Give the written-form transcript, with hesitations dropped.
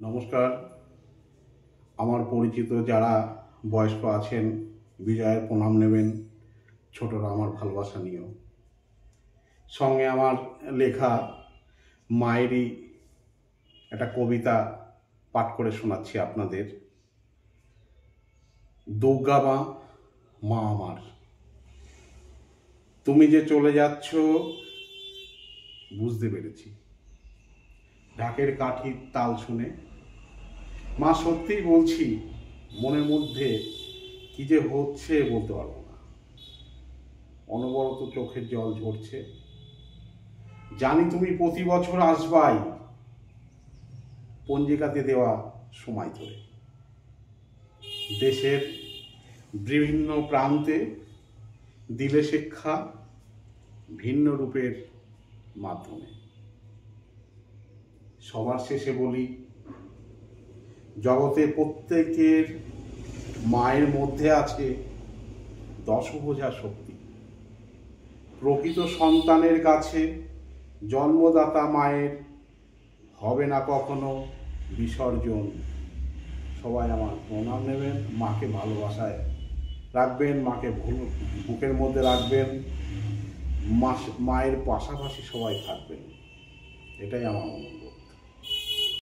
নমস্কার। আমার পরিচিত যারা বয়স্ক আছেন বিজয়ের প্রণাম নেবেন, ছোটরা আমার ভালোবাসা নিও। সঙ্গে আমার লেখা মায়েরই একটা কবিতা পাঠ করে শোনাচ্ছি আপনাদের। দুর্গা মা আমার, তুমি যে চলে যাচ্ছ বুঝতে পেরেছি ঢাকের কাঠির তাল শুনে। মা সত্যিই বলছি, মনের মধ্যে কি যে হচ্ছে বলতে পারবো না। অনবরত চোখের জল ঝরছে। জানি তুমি প্রতি বছর আসবাই পঞ্জিকাতে দেওয়া সময় ধরে। দেশের বিভিন্ন প্রান্তে দিলে শিক্ষা ভিন্ন রূপের মাধ্যমে। সবার শেষে বলি, জগতে প্রত্যেকের মায়ের মধ্যে আছে দশভুজা শক্তি। প্রকৃত সন্তানের কাছে জন্মদাতা মায়ের হবে না কখনো বিসর্জন। সবাই আমার প্রণাম নেবেন, মাকে ভালোবাসায় রাখবেন, মাকে বুকের মধ্যে রাখবেন, মায়ের পাশাপাশি সবাই থাকবেন, এটাই আমার অনুরোধ।